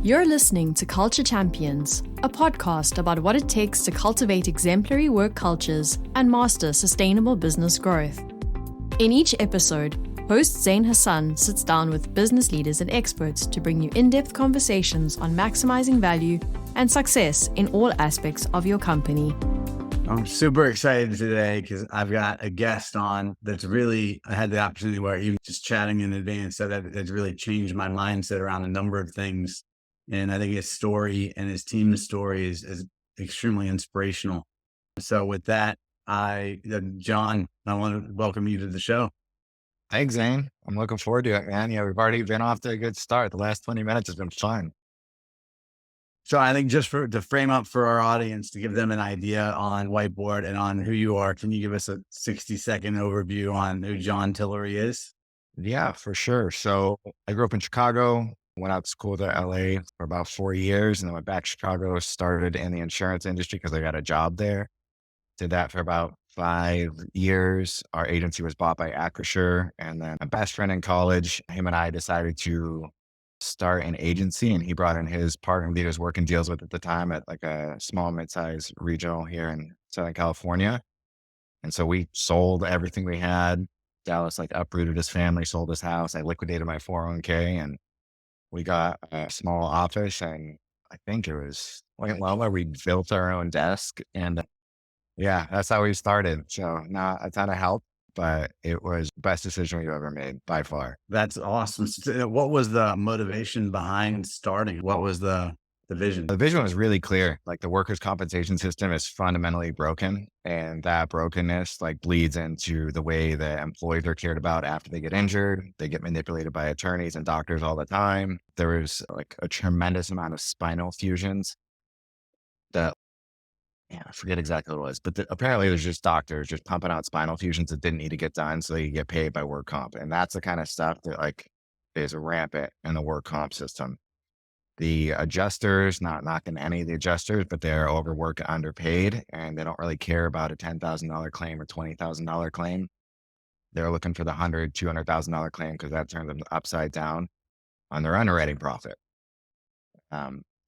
You're listening to Culture Champions, a podcast about what it takes to cultivate exemplary work cultures and master sustainable business growth. In each episode, host Zain Hasan sits down with business leaders and experts to bring you in-depth conversations on maximizing value and success in all aspects of your company. I'm super excited today because I've got a guest on that's really, I had the opportunity where even just chatting in advance, that's really changed my mindset around a number of things. And I think his story and his team's story is extremely inspirational. So with that, John, I want to welcome you to the show. Thanks, Zane. I'm looking forward to it, man. Yeah, we've already been off to a good start. The last 20 minutes has been fun. So I think just to frame up for our audience, to give them an idea on Whiteboard and on who you are, can you give us a 60-second overview on who John Tillery is? Yeah, for sure. So I grew up in Chicago, went out to school to LA for about 4 years, and then went back to Chicago, started in the insurance industry because I got a job there. Did that for about 5 years. Our agency was bought by Acrisure, and then my best friend in college, him and I decided to start an agency, and he brought in his partner that he was working deals with at the time at like a small mid-sized regional here in Southern California. And so we sold everything we had. Dallas like uprooted his family, sold his house. I liquidated my 401k, and we got a small office, and I think it was went well where we built our own desk, and yeah, that's how we started. So not a ton of help, but it was the best decision we've ever made by far. That's awesome. So what was the motivation behind starting? What was the vision? The vision was really clear. Like the workers' compensation system is fundamentally broken, and that brokenness like bleeds into the way that employees are cared about after they get injured. They get manipulated by attorneys and doctors all the time. There was like a tremendous amount of spinal fusions that, yeah, I forget exactly what it was, but apparently there's just doctors just pumping out spinal fusions that didn't need to get done so they could get paid by work comp. And that's the kind of stuff that like is rampant in the work comp system. The adjusters, not knocking any of the adjusters, but they're overworked, underpaid, and they don't really care about a $10,000 claim or $20,000 claim. They're looking for the $100,000, $200,000 claim because that turns them upside down on their underwriting profit.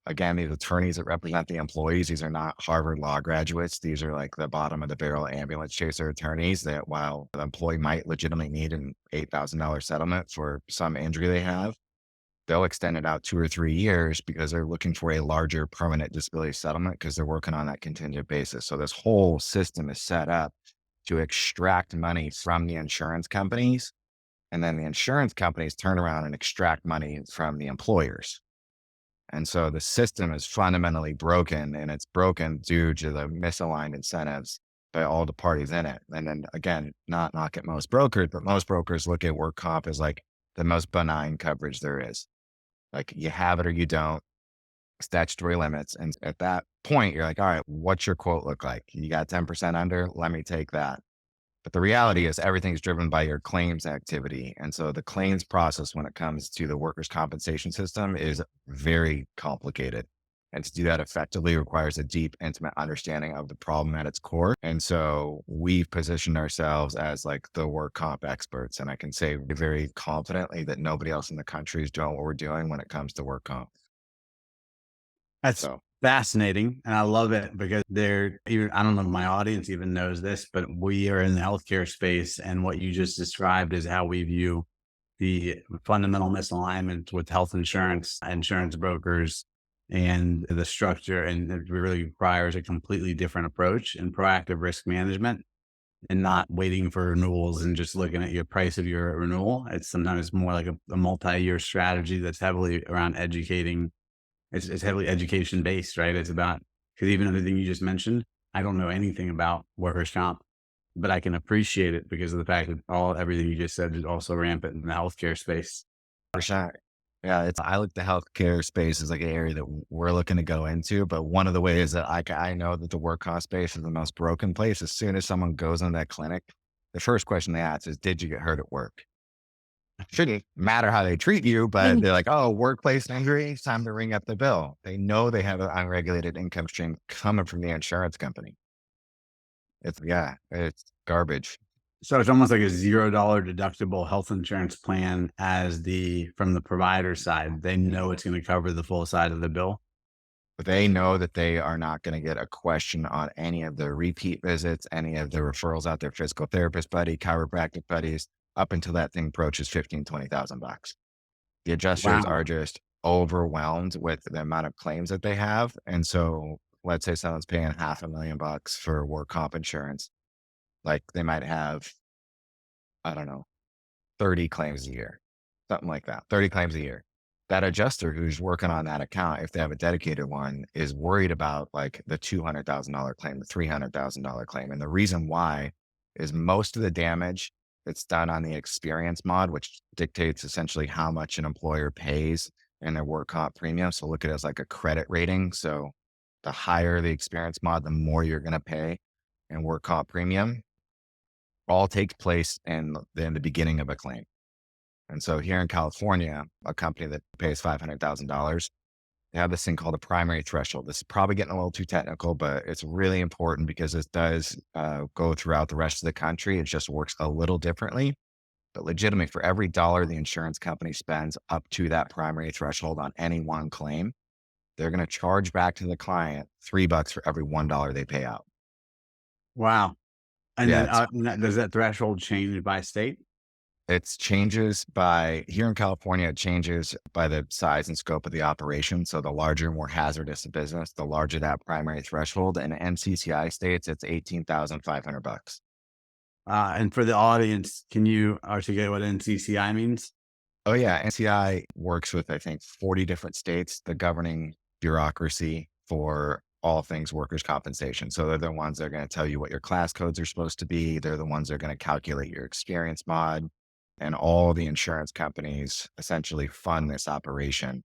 Again, these attorneys that represent the employees, these are not Harvard law graduates. These are like the bottom of the barrel ambulance chaser attorneys that while the employee might legitimately need an $8,000 settlement for some injury they have, they'll extend it out 2 or 3 years because they're looking for a larger permanent disability settlement because they're working on that contingent basis. So this whole system is set up to extract money from the insurance companies, and then the insurance companies turn around and extract money from the employers. And so the system is fundamentally broken, and it's broken due to the misaligned incentives by all the parties in it. And then again, not knock at most brokers, but most brokers look at work comp as like the most benign coverage there is. Like you have it or you don't, statutory limits. And at that point, you're like, all right, what's your quote look like? You got 10% under, let me take that. But the reality is everything's driven by your claims activity. And so the claims process when it comes to the workers' compensation system is very complicated. And to do that effectively requires a deep, intimate understanding of the problem at its core. And so we've positioned ourselves as like the work comp experts. And I can say very confidently that nobody else in the country is doing what we're doing when it comes to work comp. That's fascinating. And I love it because I don't know if my audience even knows this, but we are in the healthcare space. And what you just described is how we view the fundamental misalignment with health insurance brokers, and the structure. And it really requires a completely different approach and proactive risk management, and not waiting for renewals and just looking at your price of your renewal. It's sometimes more like a multi-year strategy that's heavily around educating. It's heavily education based, right? It's about, because even everything you just mentioned, I don't know anything about workers' comp, but I can appreciate it because of the fact that everything you just said is also rampant in the healthcare space. For sure. Yeah, I look at the healthcare space as like an area that we're looking to go into. But one of the ways that I know that the work comp space is the most broken place, as soon as someone goes in that clinic, the first question they ask is, did you get hurt at work? It shouldn't matter how they treat you, but they're like, oh, workplace injury, it's time to ring up the bill. They know they have an unregulated income stream coming from the insurance company. It's garbage. So it's almost like a $0 deductible health insurance plan from the provider side. They know it's going to cover the full side of the bill. But they know that they are not going to get a question on any of the repeat visits, any of the referrals out their physical therapist buddy, chiropractic buddies, up until that thing approaches 15, 20,000 bucks. The adjusters Wow. are just overwhelmed with the amount of claims that they have. And so let's say someone's paying $500,000 for work comp insurance. Like they might have, I don't know, 30 claims a year, something like that, 30 claims a year. That adjuster who's working on that account, if they have a dedicated one, is worried about like the $200,000 claim, the $300,000 claim. And the reason why is most of the damage that's done on the experience mod, which dictates essentially how much an employer pays in their work comp premium. So look at it as like a credit rating. So the higher the experience mod, the more you're going to pay in work comp premium. All takes place in the beginning of a claim. And so here in California, a company that pays $500,000, they have this thing called a primary threshold. This is probably getting a little too technical, but it's really important because it does go throughout the rest of the country. It just works a little differently. But legitimately, for every dollar the insurance company spends up to that primary threshold on any one claim, they're going to charge back to the client $3 for every $1 they pay out. Wow. And Yeah, then does that threshold change by state? it changes by, here in California, it changes by the size and scope of the operation. So the larger, more hazardous the business, the larger that primary threshold. And NCCI states it's $18,500. And for the audience, can you articulate what NCCI means? Oh yeah, NCCI works with, I think, 40 different states, the governing bureaucracy for all things workers' compensation. So they're the ones that are going to tell you what your class codes are supposed to be. They're the ones that are going to calculate your experience mod. And all the insurance companies essentially fund this operation,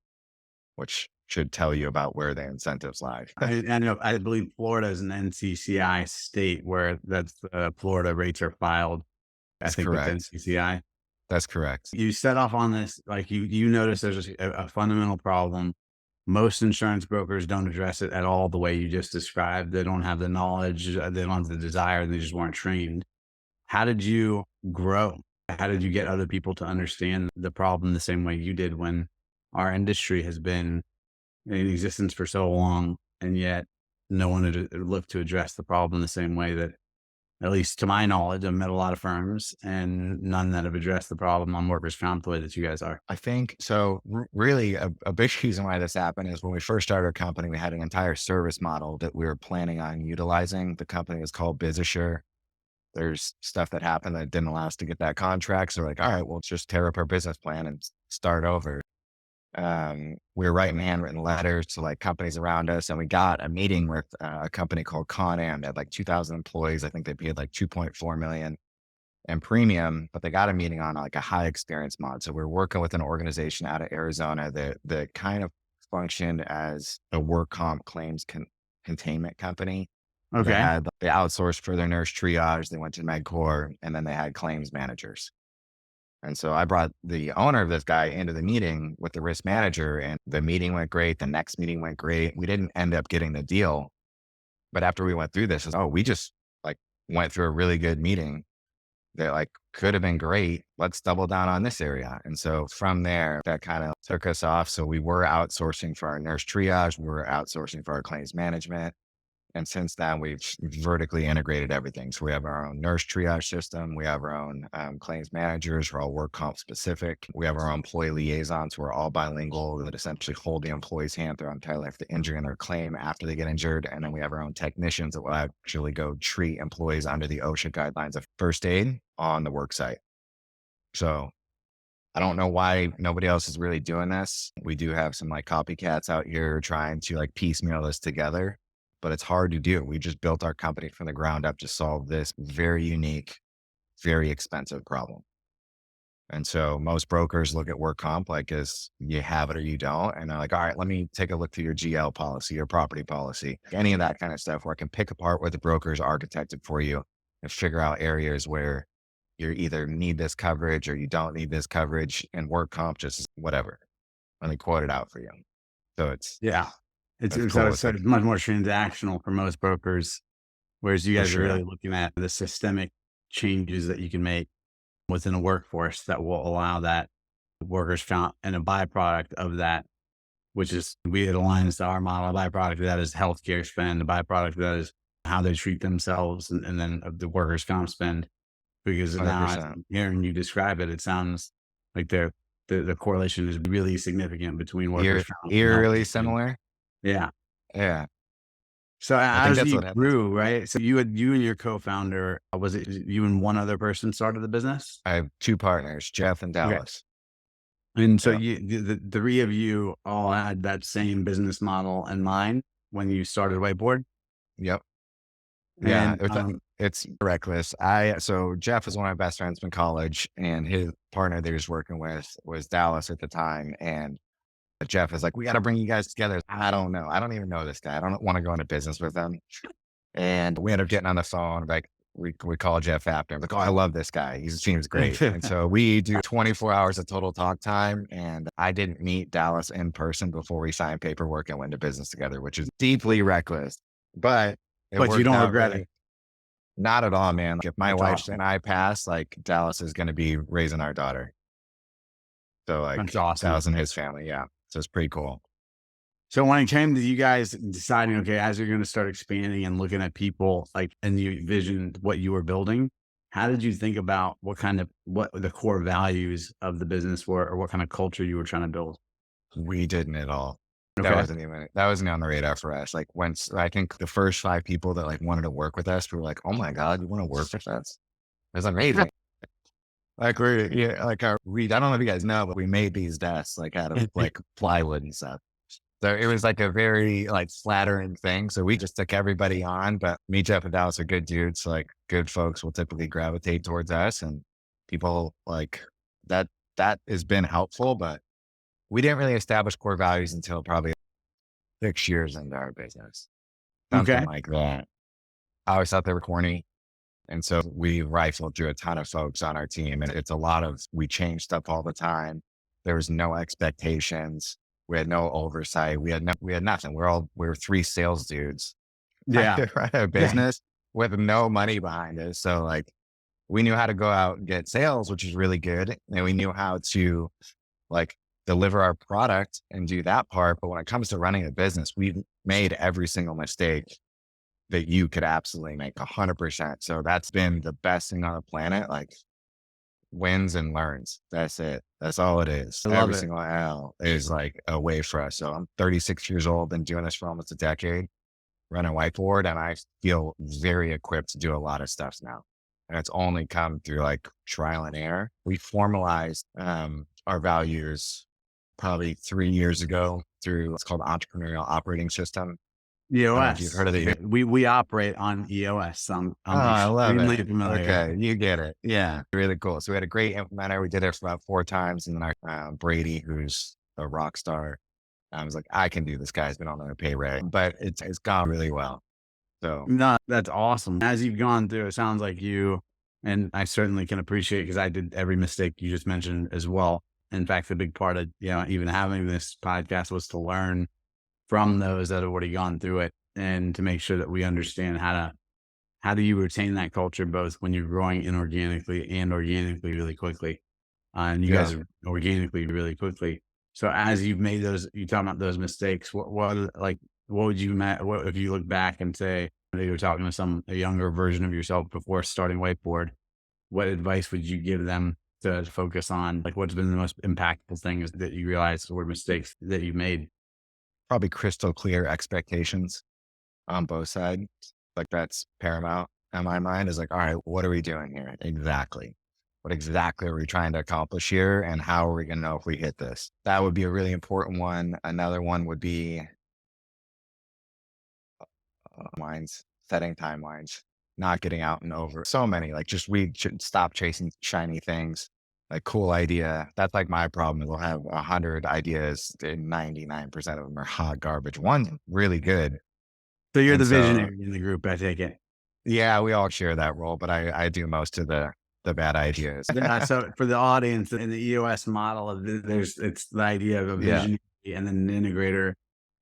which should tell you about where the incentives lie. I know, I believe Florida is an NCCI state where Florida rates are filed, I That's think, with correct. NCCI. That's correct. You set off on this, like you notice there's a fundamental problem. Most insurance brokers don't address it at all the way you just described. They don't have the knowledge, they don't have the desire, they just weren't trained. How did you grow? How did you get other people to understand the problem the same way you did when our industry has been in existence for so long, and yet no one had looked to address the problem the same way that, at least to my knowledge, I've met a lot of firms and none that have addressed the problem on workers' comp the way that you guys are. I think so. Really, a big reason why this happened is when we first started our company, we had an entire service model that we were planning on utilizing. The company was called BizAssure. There's stuff that happened that didn't allow us to get that contract. So we're like, all right, we'll just tear up our business plan and start over. We were writing handwritten letters to like companies around us, and we got a meeting with a company called Con Am. They had like 2,000 employees. I think they paid like 2.4 million in premium, but they got a meeting on like a high experience mod. So we're working with an organization out of Arizona that kind of functioned as a work comp claims containment company. Okay. They outsourced for their nurse triage. They went to MedCore, and then they had claims managers. And so I brought the owner of this guy into the meeting with the risk manager, and the meeting went great. The next meeting went great. We didn't end up getting the deal. But after we went through this, we just like went through a really good meeting that like could have been great. Let's double down on this area. And so from there, that kind of took us off. So we were outsourcing for our nurse triage. We were outsourcing for our claims management. And since then, we've vertically integrated everything. So we have our own nurse triage system. We have our own claims managers who are all work comp specific. We have our own employee liaisons who are all bilingual that essentially hold the employee's hand throughout the entire life, the injury and their claim after they get injured. And then we have our own technicians that will actually go treat employees under the OSHA guidelines of first aid on the work site. So I don't know why nobody else is really doing this. We do have some like copycats out here trying to like piecemeal this together, but it's hard to do. We just built our company from the ground up to solve this very unique, very expensive problem. And so most brokers look at work comp like as you have it or you don't. And they're like, all right, let me take a look through your GL policy, your property policy, any of that kind of stuff where I can pick apart what the broker's architected for you and figure out areas where you either need this coverage or you don't need this coverage, and work comp just whatever. Let me quote it out for you. So it's It's cool. so it's much more transactional for most brokers, whereas you guys are sure. really looking at the systemic changes that you can make within a workforce that will allow that workers count, and a byproduct of that, which is it aligns to our model. A byproduct of that is healthcare spend. A byproduct of that is how they treat themselves, and then of the workers comp spend. Because now, as 100%. I'm hearing you describe it, it sounds like the correlation is really significant between workers comp and Eerily healthcare spend. similar. Yeah. Yeah. So I think as that's you what happens. grew, right? So you and your co-founder, was it you and one other person started the business? I have 2 partners, Jeff and Okay. Dallas. And so Yeah. the three of you all had that same business model in mind when you started Whiteboard. Yep. Yeah, And it's reckless. So Jeff is one of my best friends from college, and his partner that he was working with was Dallas at the time. And Jeff is like, "We got to bring you guys together." I don't know. I don't even know this guy. I don't want to go into business with him. And we ended up getting on the phone. Like we call Jeff after. I'm like, "Oh, I love this guy. He seems great." And so we do 24 hours of total talk time. And I didn't meet Dallas in person before we signed paperwork and went into business together, which is deeply reckless. But it but you worked don't out regret really. it. Not at all, man. Like, if my That's wife awesome. and I pass, like Dallas is going to be raising our daughter. So like That's awesome. Dallas and his family. Yeah. So it's pretty cool. So when it came to you guys deciding, okay, as you're going to start expanding and looking at people, like, and you envisioned what you were building, how did you think about what the core values of the business were, or what kind of culture you were trying to build? We didn't at all. That Okay. wasn't on the radar for us. Like once I think the first 5 people that like wanted to work with us, we were like, "Oh my God, you want to work with us? That's amazing." Like I don't know if you guys know, but we made these desks like out of like plywood and stuff. So it was like a very like flattering thing. So we just took everybody on, but me, Jeff, and Dallas are good dudes. So like good folks will typically gravitate towards us, and people like that. That has been helpful, but we didn't really establish core values until probably 6 years into our business, something Okay. like that. I always thought they were corny. And so we rifled through a ton of folks on our team, and it's a lot of, we change stuff all the time. There was no expectations. We had no oversight. We had nothing. We were 3 sales dudes trying Yeah. to run a business with no money behind us. So like we knew how to go out and get sales, which is really good. And we knew how to like deliver our product and do that part. But when it comes to running a business, we made every single mistake that you could absolutely make 100%. So that's been the best thing on the planet. Like wins and learns. That's it. That's all it is. I love Every it. single L is like a way for us. So I'm 36 years old, been doing this for almost a decade, running Whiteboard, and I feel very equipped to do a lot of stuff now. And it's only come through like trial and error. We formalized our values probably 3 years ago through what's called entrepreneurial operating system. I don't know if you've EOS. heard of it. We operate on EOS. I'm I love extremely it. familiar. Okay, you get it. Yeah, really cool. So we had a great implementer. We did it for about 4 times, and then our Brady, who's a rock star, I was like, I can do this. Guy's been on a pay rate, but it's gone really well. So No, that's awesome. As you've gone through, it sounds like and I certainly can appreciate, because I did every mistake you just mentioned as well. In fact, the big part of, even having this podcast was to learn from those that have already gone through it, and to make sure that we understand how do you retain that culture, both when you're growing inorganically and organically really quickly. And you guys are organically really quickly. So as you've made you talk about those mistakes, what would what if you look back and say that you were talking to a younger version of yourself before starting Whiteboard, what advice would you give them to focus on? Like, what's been the most impactful things that you realized were mistakes that you made? probably crystal clear expectations on both sides. Like that's paramount in my mind is like, all right, what are we doing here? Exactly. What exactly are we trying to accomplish here? And how are we going to know if we hit this? That would be a really important one. Another one would be setting timelines, not getting out and over so many, like just, we should stop chasing shiny things, like cool idea. That's like my problem is we'll have 100 ideas and 99% of them are hot garbage. One's really good. So you're And the so, visionary in the group, I take it. yeah, we all share that role, but I do most of the bad ideas. So for the audience, in the EOS model, it's the idea of a Yeah. visionary and then an integrator,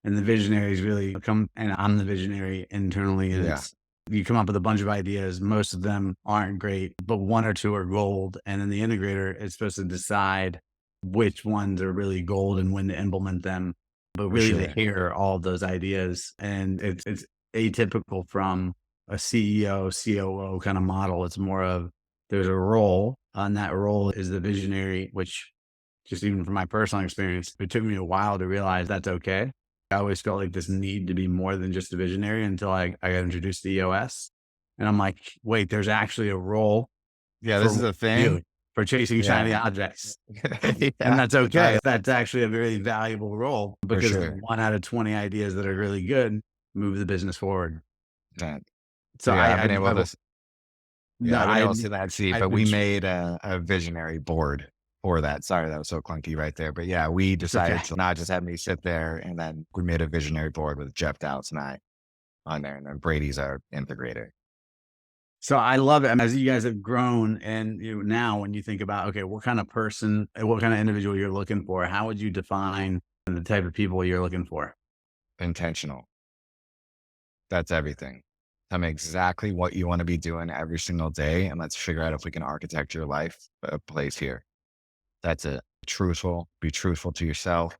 and the visionary is really and I'm the visionary internally, and Yeah. it's You come up with a bunch of ideas. Most of them aren't great, but one or two are gold. And then the integrator is supposed to decide which ones are really gold and when to implement them. But For really, they sure. hear all of those ideas. And it's atypical from a CEO, COO kind of model. It's more of there's a role, and that role is the visionary, which just even from my personal experience, it took me a while to realize that's okay. I always felt like this need to be more than just a visionary until I got introduced to EOS. And I'm like, wait, there's actually a role Yeah, for this is what a we do, thing. for chasing shiny Yeah. objects. And Yeah. that's That okay. is, That's actually a very valuable role for because sure. 1 out of 20 ideas that are really good move the business forward. Yeah. So So yeah, I've been able to no, see that seed, I've but been, we made a visionary board for that. Sorry, that was so clunky right there. But yeah, we it's okay. decided to not just have me sit there, and then we made a visionary board with Jeff Dowds and I on there, and then Brady's our integrator. So I love it. As you guys have grown and now when you think about, okay, what kind of person, what kind of individual you're looking for, how would you define the type of people you're looking for? Intentional. That's everything. Tell me exactly what you want to be doing every single day, and let's figure out if we can architect your life a place here. That's it. Truthful. Be truthful to yourself.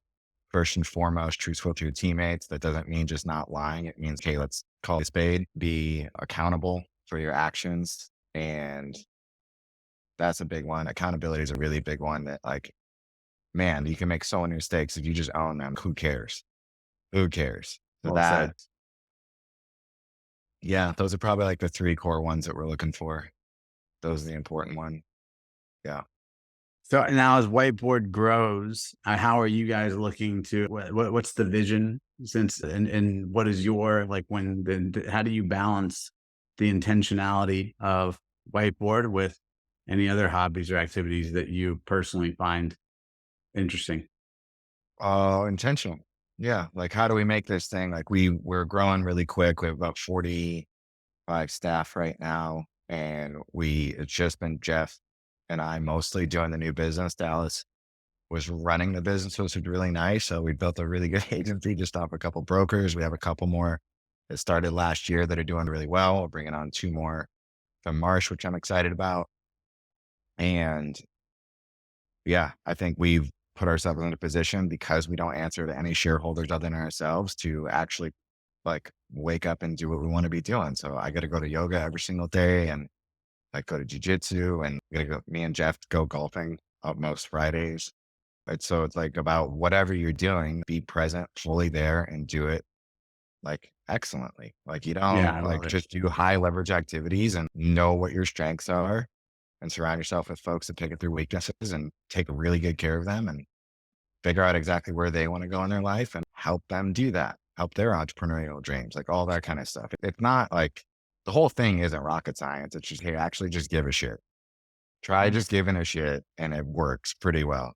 First and foremost, truthful to your teammates. That doesn't mean just not lying. It means, okay, let's call it a spade. Be accountable for your actions. And that's a big one. Accountability is a really big one that, like, man, you can make so many mistakes if you just own them. Who cares? Who cares? So Well said. yeah, those are probably like the three core ones that we're looking for. Those are the important one. Yeah. So now as Whiteboard grows, how are you guys looking to, what's the vision since, and what is your, like how do you balance the intentionality of Whiteboard with any other hobbies or activities that you personally find interesting? Oh, intentional. Yeah. Like, how do we make this thing? Like, we're growing really quick. We have about 45 staff right now. And it's just been Jeff and I mostly doing the new business. Dallas was running the business, which was really nice. So we built a really good agency just off a couple brokers. We have a couple more that started last year that are doing really well. We're bringing on two more from Marsh, which I'm excited about. And yeah, I think we've put ourselves in a position because we don't answer to any shareholders other than ourselves to actually like wake up and do what we want to be doing. So I got to go to yoga every single day and like go to jujitsu and me and Jeff go golfing most Fridays. So it's like about whatever you're doing, be present, fully there and do it like excellently. Like you Yeah, I don't love like it. just do high leverage activities and know what your strengths are and surround yourself with folks that pick it through weaknesses and take really good care of them and figure out exactly where they want to go in their life and help them do that, help their entrepreneurial dreams, like all that kind of stuff. It's not like the whole thing isn't rocket science. It's just, hey, actually just give a shit. Try just giving a shit and it works pretty well.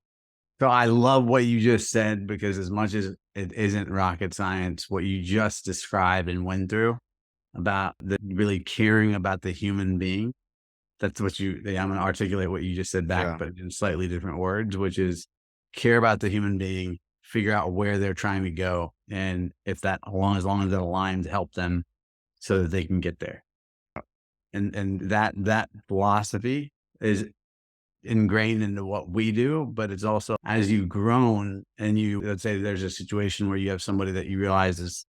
So I love what you just said because as much as it isn't rocket science, what you just described and went through about the really caring about the human being, that's what I'm going to articulate what you just said back, Yeah. but in slightly different words, which is care about the human being, figure out where they're trying to go. And if that, as long as it aligns, help them so that they can get there. And that philosophy is ingrained into what we do, but it's also as you've grown and let's say there's a situation where you have somebody that you realize is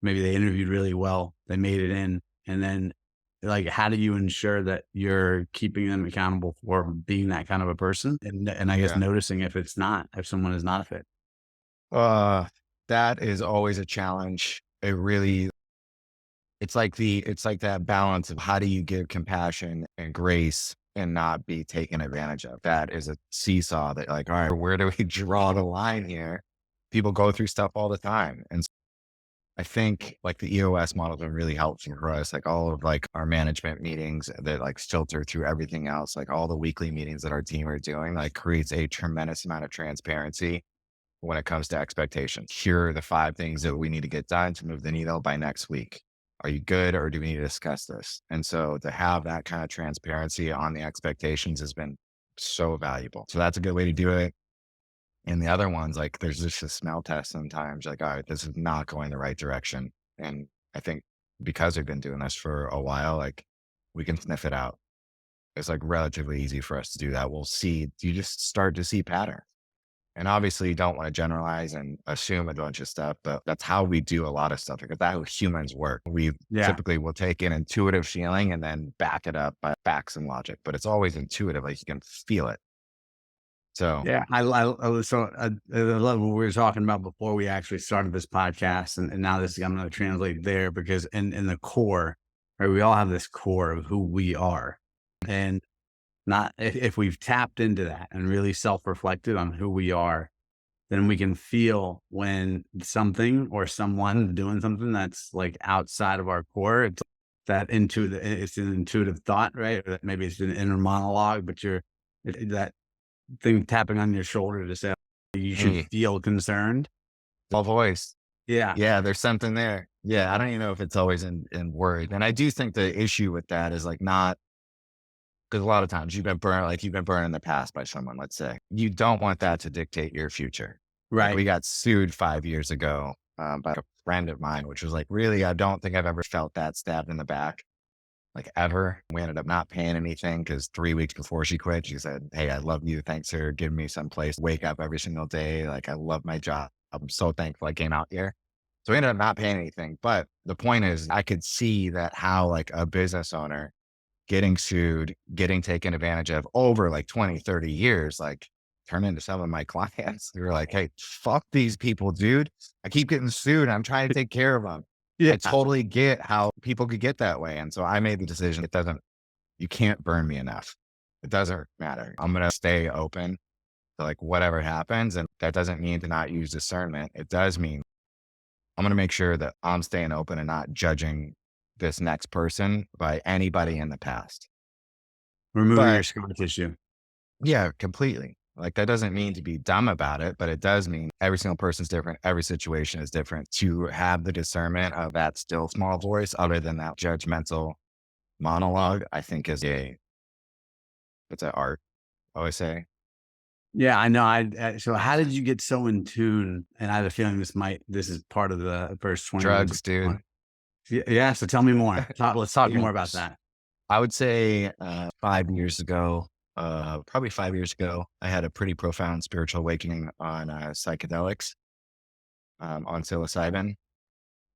maybe they interviewed really well, they made it in, and then like, how do you ensure that you're keeping them accountable for being that kind of a person? And I guess Yeah. noticing if someone is not a fit. That is always a challenge. It's like that balance of how do you give compassion and grace and not be taken advantage of. That is a seesaw that like, all right, where do we draw the line here? People go through stuff all the time. And I think like the EOS model has been really helpful for us. Like all of like our management meetings that like filter through everything else, like all the weekly meetings that our team are doing, like creates a tremendous amount of transparency when it comes to expectations. Here are the 5 things that we need to get done to move the needle by next week. Are you good or do we need to discuss this? And so to have that kind of transparency on the expectations has been so valuable. So that's a good way to do it. And the other ones, like there's just a smell test sometimes, like, all right, this is not going the right direction. And I think because we've been doing this for a while, like we can sniff it out. It's like relatively easy for us to do that. You just start to see patterns. And obviously, you don't want to generalize and assume a bunch of stuff, but that's how we do a lot of stuff because that's how humans work. We Yeah. typically will take an intuitive feeling and then back it up by facts and logic, but it's always intuitive. Like you can feel it. So, Yeah. I love what we were talking about before we actually started this podcast. And now I'm going to translate there because in the core, right, we all have this core of who we are. And not if we've tapped into that and really self-reflected on who we are, then we can feel when something or someone doing something that's like outside of our core. It's an intuitive thought, right? Or that maybe it's an inner monologue, but that thing tapping on your shoulder to say you should hey, feel concerned. small voice. Yeah. Yeah, there's something there. Yeah, I don't even know if it's always in words. And I do think the issue with that is like not because a lot of times you've been burned in the past by someone, let's say. You don't want that to dictate your future. Like Right. we got sued 5 years ago by a friend of mine, which was like, really, I don't think I've ever felt that stabbed in the back, like ever. We ended up not paying anything because 3 weeks before she quit, she said, "Hey, I love you. Thanks for giving me some place to wake up every single day. Like I love my job. I'm so thankful I came out here." So we ended up not paying anything. But the point is, I could see that how like a business owner getting sued, getting taken advantage of over like 20, 30 years, like turned into some of my clients who were like, "Hey, fuck these people, dude. I keep getting sued. I'm trying to take care of them." Yeah. I totally get how people could get that way. And so I made the decision. You can't burn me enough. It doesn't matter. I'm going to stay open to like whatever happens. And that doesn't mean to not use discernment. It does mean I'm going to make sure that I'm staying open and not judging this next person by anybody in the past. Removing your But scar tissue. yeah, completely. Like that doesn't mean to be dumb about it, but it does mean every single person's different. Every situation is different. To have the discernment of that still small voice, other than that judgmental monologue, I think it's an art. I always say Yeah, I know. So how did you get so in tune? And I have a feeling this is part of the first 20 minutes. drugs, dude. Yeah. So tell me more. Let's talk Yeah. more about that. I would say 5 years ago, probably 5 years ago, I had a pretty profound spiritual awakening on psychedelics, on psilocybin.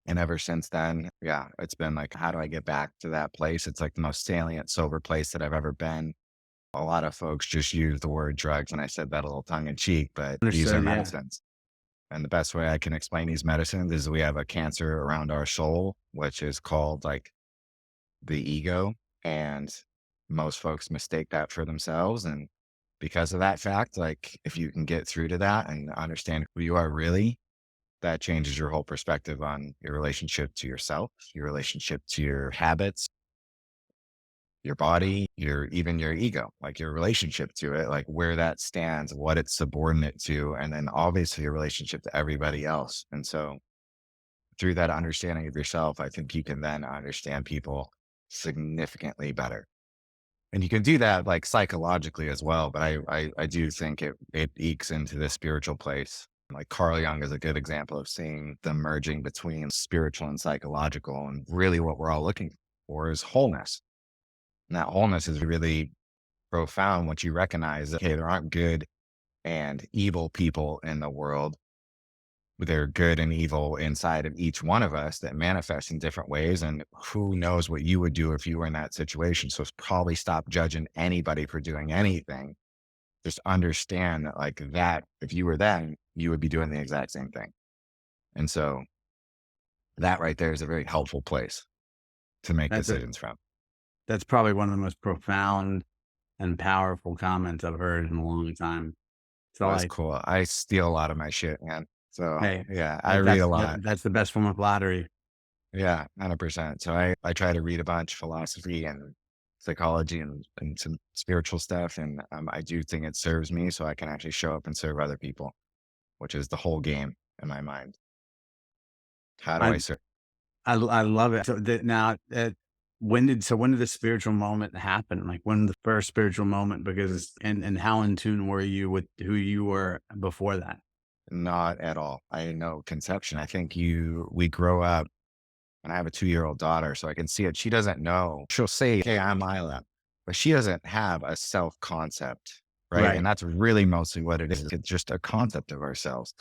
And ever since then, yeah, it's been like, how do I get back to that place? It's like the most salient, sober place that I've ever been. A lot of folks just use the word drugs, and I said that a little tongue in cheek, but these are Understood. Yeah. medicines. And the best way I can explain these medicines is we have a cancer around our soul, which is called like the ego. And most folks mistake that for themselves. And because of that fact, like if you can get through to that and understand who you are really, that changes your whole perspective on your relationship to yourself, your relationship to your habits, your body, even your ego, like your relationship to it, like where that stands, what it's subordinate to, and then obviously your relationship to everybody else. And so through that understanding of yourself, I think you can then understand people significantly better. And you can do that like psychologically as well. But I do think it ekes into the spiritual place. Like Carl Jung is a good example of seeing the merging between spiritual and psychological. And really what we're all looking for is wholeness. And that wholeness is really profound once you recognize that, okay, there aren't good and evil people in the world. There are good and evil inside of each one of us that manifest in different ways. And who knows what you would do if you were in that situation. So it's probably stop judging anybody for doing anything. Just understand that like that, if you were them, you would be doing the exact same thing. And so that right there is a very helpful place to make That's it. decisions from. That's probably one of the most profound and powerful comments I've heard in a long time. So Well, that's like, cool. I steal a lot of my shit, man. So hey, yeah, I read a lot. that's the best form of flattery. Yeah, 100%. So I try to read a bunch philosophy and psychology and some spiritual stuff. And I do think it serves me so I can actually show up and serve other people, which is the whole game in my mind. How do I I serve? I love it. So now, when did the spiritual moment happen? Like when the first spiritual moment? Because and how in tune were you with who you were before that? Not at all. I had no conception. I think we grow up And I have a 2-year-old daughter, so I can see it. She doesn't know. She'll say, "Hey, I'm Isla," but she doesn't have a self concept, right? Right. And that's really mostly what it is. It's just a concept of ourselves.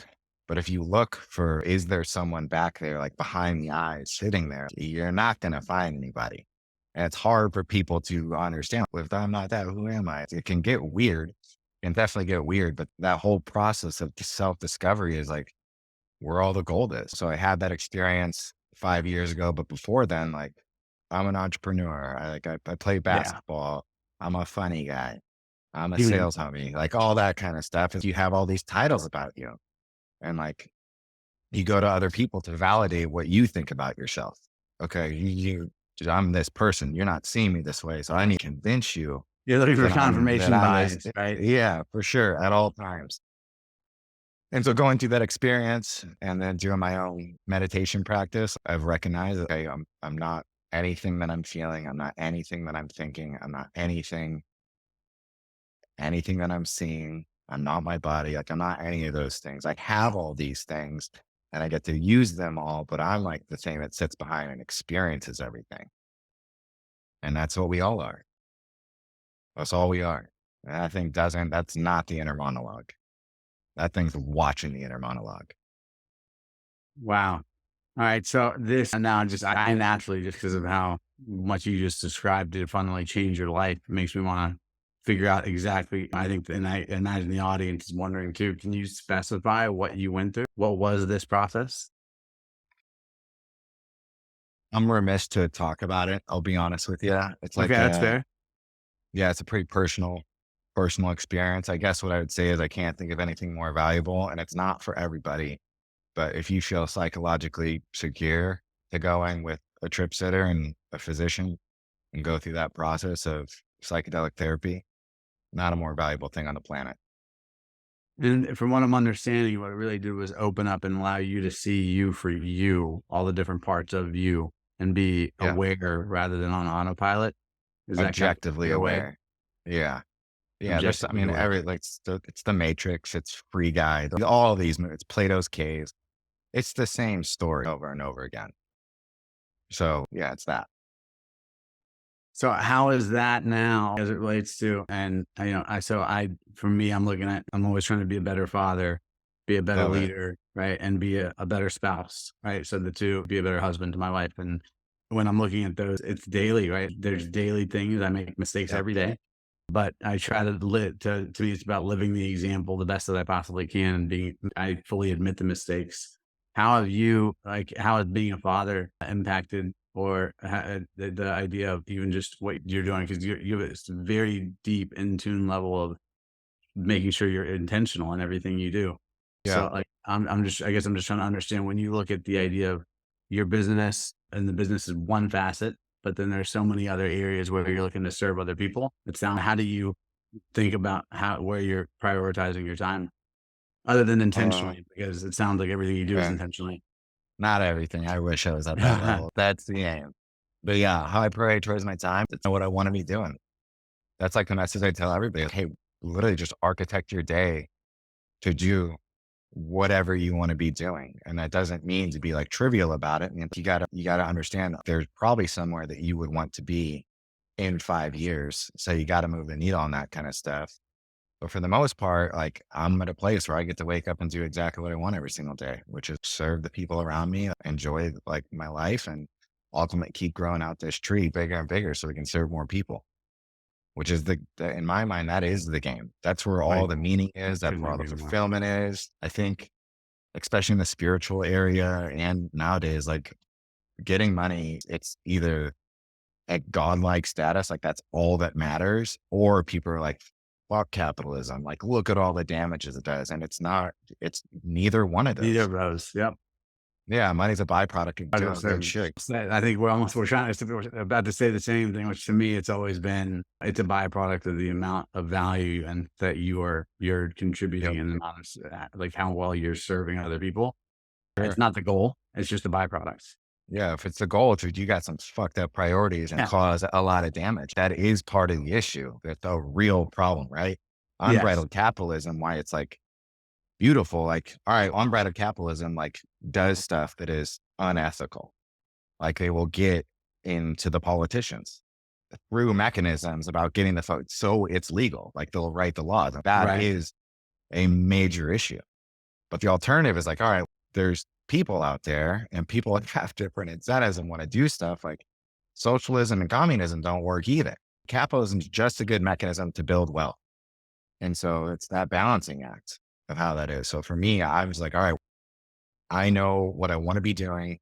But if you look for, is there someone back there, like behind the eyes, sitting there, you're not going to find anybody. And it's hard for people to understand. Well, if I'm not that, who am I? It can get weird. It can definitely get weird. But that whole process of self discovery is like where all the gold is. So I had that experience 5 years ago. But before then, like I'm an entrepreneur. I play Yeah. basketball. I'm a funny guy. I'm a Even sales homie, like all that kind of stuff. Is you have all these titles about you. And like you go to other people to validate what you think about yourself. Okay, I'm this person. You're not seeing me this way, so I need to convince you you're looking for that confirmation I'm this. bias, right? Yeah, for sure, at all times. And so going through that experience and then doing my own meditation practice, I've recognized, okay, I'm not anything that I'm feeling. I'm not anything that I'm thinking. I'm not anything that I'm seeing. I'm not my body. Like I'm not any of those things. I have all these things and I get to use them all, but I'm like the thing that sits behind and experiences everything. And that's what we all are. That's all we are. And I think that's not the inner monologue. That thing's watching the inner monologue. Wow. All right. So this now just I naturally, just because of how much you just described it, finally change your life, makes me want to figure out exactly. I think, and I imagine the audience is wondering too. Can you specify what you went through? What was this process? I'm remiss to talk about it. I'll be honest with you. It's Okay, like, that's fair. yeah, it's a pretty personal experience. I guess what I would say is I can't think of anything more valuable and it's not for everybody. But if you feel psychologically secure to go in with a trip sitter and a physician and go through that process of psychedelic therapy, not a more valuable thing on the planet. And from what I'm understanding, what it really did was open up and allow you to see you for you, all the different parts of you, and be Yeah. aware rather than on autopilot. Is that kind of Objectively your way? aware. Yeah. Yeah. I Objectively mean, aware. it's the Matrix, it's Free Guy, all of these movies, Plato's Cave. It's the same story over and over again. So yeah, it's that. So how is that now as it relates to, and for me, I'm always trying to be a better father, be a better Love it. leader, right? And be a better spouse, right? So the two, be a better husband to my wife. And when I'm looking at those, it's daily, right? There's daily things. I make mistakes Yeah. every day, but I try to live to me, it's about living the example the best that I possibly can. And I fully admit the mistakes. How has being a father impacted or the idea of even just what you're doing? Because you have this very deep in tune level of making sure you're intentional in everything you do. Yeah. So like, I guess I'm just trying to understand when you look at the idea of your business, and the business is one facet, but then there's so many other areas where you're looking to serve other people. How do you think about where you're prioritizing your time other than Uh, intentionally? Because it sounds like everything you do is yeah. intentionally. Not everything. I wish I was at that level. That's the aim. But yeah, how I prioritize my time, that's what I want to be doing. That's like the message I tell everybody. Like, hey, literally just architect your day to do whatever you want to be doing. And that doesn't mean to be like trivial about it. And you gotta understand there's probably somewhere that you would want to be in 5 years. So you got to move the needle on that kind of stuff. But for the most part, like I'm at a place where I get to wake up and do exactly what I want every single day, which is serve the people around me, enjoy like my life and ultimately keep growing out this tree bigger and bigger so we can serve more people, which is in my mind, that is the game. That's where all Right. the meaning is. That's Couldn't where all the agree more. fulfillment is. I think, especially in the spiritual area and nowadays, like getting money, it's either a godlike status, like that's all that matters, or people are like, fuck capitalism. Like, look at all the damages it does. And it's neither one of Neither those. of those. Yep. Yeah, money's a byproduct of I doing was good gonna shit. I think we're about to say the same thing, which to me, it's always been, it's a byproduct of the amount of value and that you're contributing Yep. in the amount of, like how well you're serving other people. It's Sure. not the goal. It's just a byproduct. Yeah, if it's the goal, if you got some fucked up priorities and Yeah. cause a lot of damage, that is part of the issue. That's a real problem, right? Yes. Unbridled capitalism, why it's like beautiful. Like, all right, unbridled capitalism, like does stuff that is unethical. Like they will get into the politicians through mechanisms about getting the vote. So it's legal. Like they'll write the laws. That Right. is a major issue. But the alternative is like, all right, there's people out there and people have different incentives and want to do stuff like socialism and communism don't work either. Capitalism is just a good mechanism to build wealth. And so it's that balancing act of how that is. So for me, I was like, all right, I know what I want to be doing.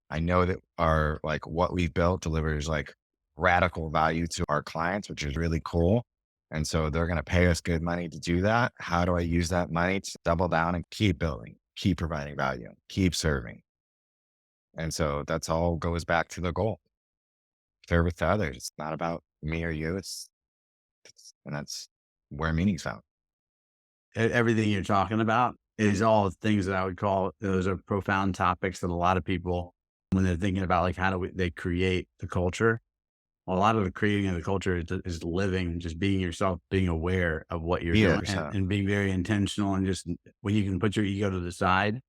I know that our, like what we've built delivers like radical value to our clients, which is really cool. And so they're going to pay us good money to do that. How do I use that money to double down and keep building, keep providing value, keep serving? And so that's all goes back to the goal. Service to others. It's not about me or you. And that's where meaning's found. Everything you're talking about is all things that I would call, those are profound topics that a lot of people, when they're thinking about like how do they create the culture, a lot of the creating of the culture is living, just being yourself, being aware of what you're Yeah. doing, and being very intentional, and just when you can put your ego to the side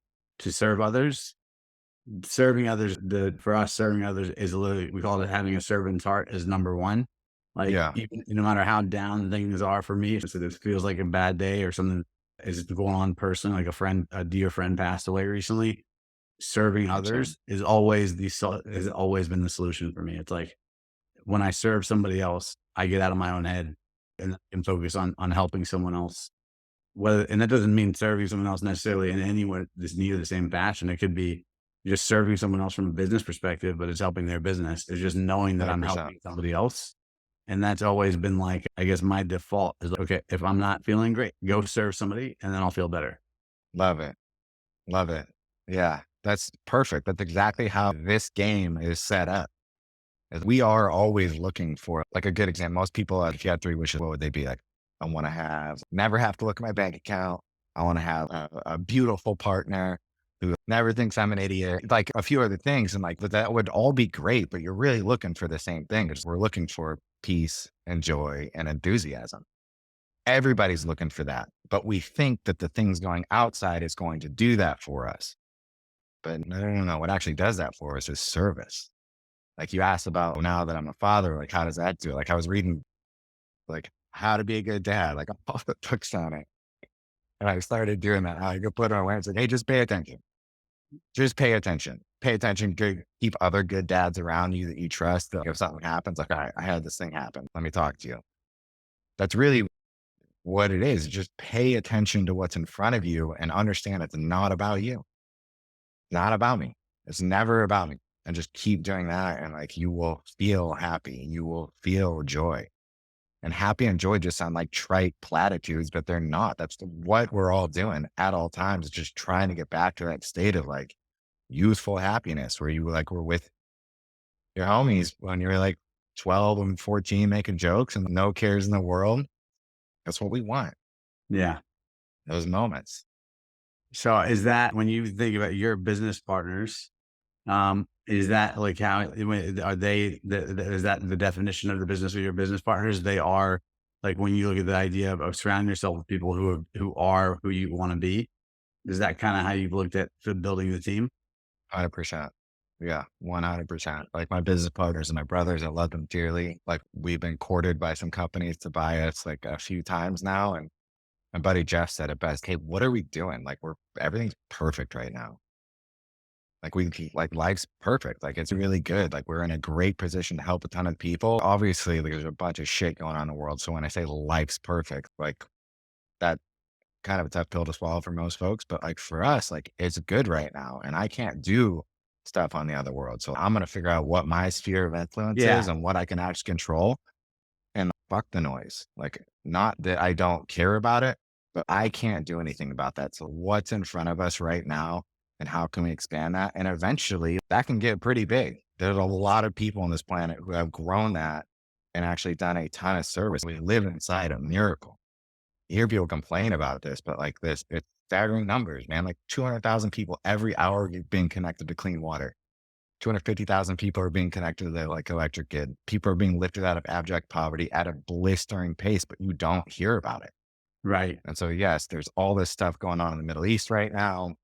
to serve others. Serving others, for us, serving others is literally, we call it having a servant's heart is number one. Like, Yeah. even, no matter how down things are for me, so this feels like a bad day or something is going on personally, like a dear friend passed away recently. Serving Gotcha. others is always has always been the solution for me. It's like when I serve somebody else, I get out of my own head and focus on helping someone else. Whether, and that doesn't mean serving someone else necessarily in any way that's near the same passion. It could be just serving someone else from a business perspective, but it's helping their business. It's just knowing that I'm 100%. helping somebody else. And that's always been like, I guess my default is like, okay, if I'm not feeling great, go serve somebody and then I'll feel better. Love it. Love it. Yeah. That's perfect. That's exactly how this game is set up. Is we are always looking for like a good example. Most people, if you had 3 wishes, what would they be like? I want to never have to look at my bank account. I want to have a beautiful partner who never thinks I'm an idiot, like a few other things. And like, but that would all be great, but you're really looking for the same thing because we're looking for peace and joy and enthusiasm. Everybody's looking for that, but we think that the things going outside is going to do that for us. But no. What actually does that for us is service. Like you asked about now that I'm a father, like how does that do it? Like I was reading like how to be a good dad, like all the books on it. And I started doing that. I could put it on where it's like, hey, just pay attention. Just pay attention. Pay attention. Keep other good dads around you that you trust. That if something happens, like, all right, I had this thing happen. Let me talk to you. That's really what it is. Just pay attention to what's in front of you and understand it's not about you. Not about me. It's never about me. And just keep doing that. And like, you will feel happy. You will feel joy. And happy and joy just sound like trite platitudes, but they're not. That's what we're all doing at all times, just trying to get back to that state of like youthful happiness where you like were with your homies when you were like 12 and 14 making jokes and no cares in the world. That's what we want. Yeah. Those moments. So is that when you think about your business partners, is that like how, are they, is that the definition of the business of your business partners? They are like, when you look at the idea of surrounding yourself with people who are who you want to be, is that kind of how you've looked at building the team? 100%. Yeah, 100%. Like my business partners and my brothers, I love them dearly. Like we've been courted by some companies to buy us like a few times now. And my buddy Jeff said it best. Hey, what are we doing? Like everything's perfect right now. Like life's perfect. Like it's really good. Like we're in a great position to help a ton of people. Obviously, there's a bunch of shit going on in the world. So when I say life's perfect, like that kind of a tough pill to swallow for most folks. But like for us, like it's good right now. And I can't do stuff on the other world. So I'm going to figure out what my sphere of influence Yeah. is and what I can actually control and fuck the noise. Like not that I don't care about it, but I can't do anything about that. So what's in front of us right now and how can we expand that? And eventually that can get pretty big. There's a lot of people on this planet who have grown that and actually done a ton of service. We live inside a miracle. You hear people complain about this, but like this, it's staggering numbers, man. Like 200,000 people every hour being connected to clean water. 250,000 people are being connected to the like electric grid. People are being lifted out of abject poverty at a blistering pace, but you don't hear about it. Right. And so, yes, there's all this stuff going on in the Middle East right now,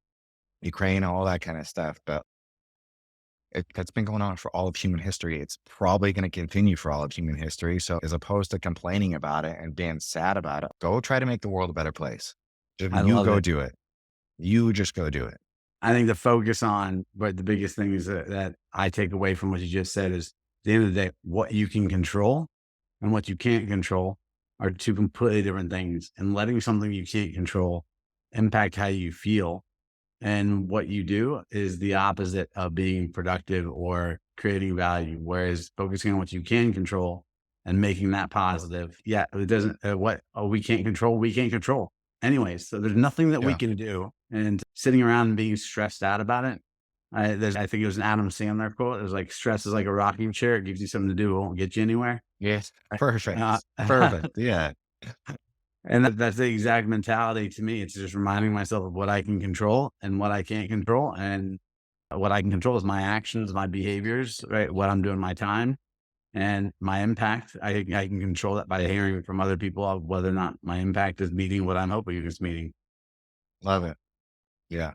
Ukraine, all that kind of stuff. But It's been going on for all of human history. It's probably going to continue for all of human history. So as opposed to complaining about it and being sad about it, go try to make the world a better place. I You love go it. do it. You just go do it. I think the focus on, but the biggest thing is that I take away from what you just said is, at the end of the day, what you can control and what you can't control are two completely different things. And letting something you can't control impact how you feel and what you do is the opposite of being productive or creating value. Whereas focusing on what you can control and making that positive, it doesn't, we can't control anyways. So there's nothing that we can do. And sitting around and being stressed out about it, I think it was an Adam Sandler quote. It was like, stress is like a rocking chair. It gives you something to do. It won't get you anywhere. Yes. Perfect. Perfect. Yeah. And that's the exact mentality to me. It's just reminding myself of what I can control and what I can't control. And what I can control is my actions, my behaviors, right? What I'm doing, my time and my impact. I can control that by hearing from other people of whether or not my impact is meeting what I'm hoping it's meeting. Love it. Yeah.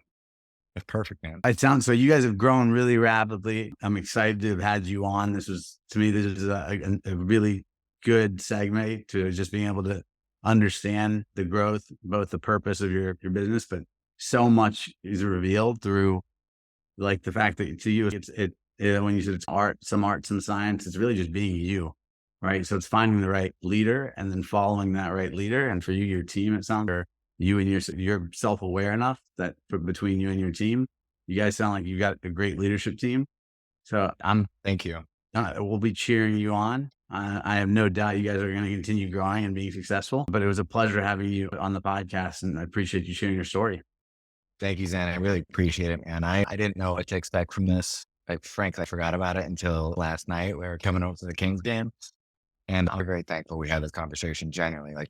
It's perfect, man. It sounds so. You guys have grown really rapidly. I'm excited to have had you on. This is a really good segue to just being able to understand the growth, both the purpose of your business, but so much is revealed through like the fact that to you, when you said it's art, some science, it's really just being you, right? So it's finding the right leader and then following that right leader. And for you, your team, it sounds like you and you're self-aware enough that between you and your team, you guys sound like you've got a great leadership team. So thank you. We'll be cheering you on. I have no doubt you guys are going to continue growing and being successful, but it was a pleasure having you on the podcast and I appreciate you sharing your story. Thank you, Zain. I really appreciate it, man. I didn't know what to expect from this. Frankly, I forgot about it until last night. We were coming over to the Kings game and I'm very thankful we had this conversation. Genuinely, I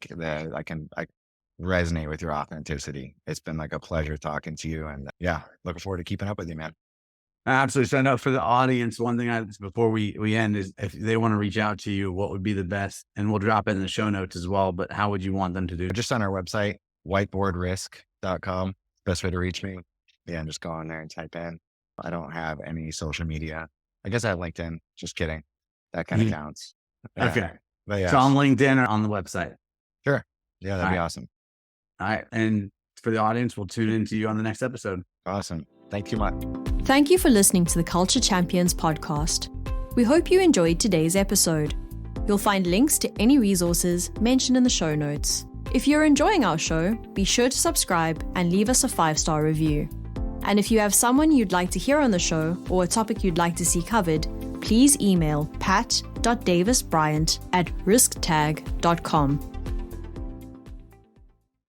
resonate with your authenticity. It's been like a pleasure talking to you and looking forward to keeping up with you, man. Absolutely. So I know for the audience, one thing before we end is if they want to reach out to you, what would be the best? And we'll drop it in the show notes as well, but how would you want them to do? Just on our website, whiteboardrisk.com. Best way to reach me. Yeah, and just go on there and type in. I don't have any social media. I guess I have LinkedIn. Just kidding. That kind of counts. Okay. But yeah. So on LinkedIn or on the website? Sure. Yeah, that'd be awesome. All right. And for the audience, we'll tune into you on the next episode. Awesome. Thank you much. Thank you for listening to the Culture Champions podcast. We hope you enjoyed today's episode. You'll find links to any resources mentioned in the show notes. If you're enjoying our show, be sure to subscribe and leave us a 5-star review. And if you have someone you'd like to hear on the show or a topic you'd like to see covered, please email pat.davisbryant@risktag.com.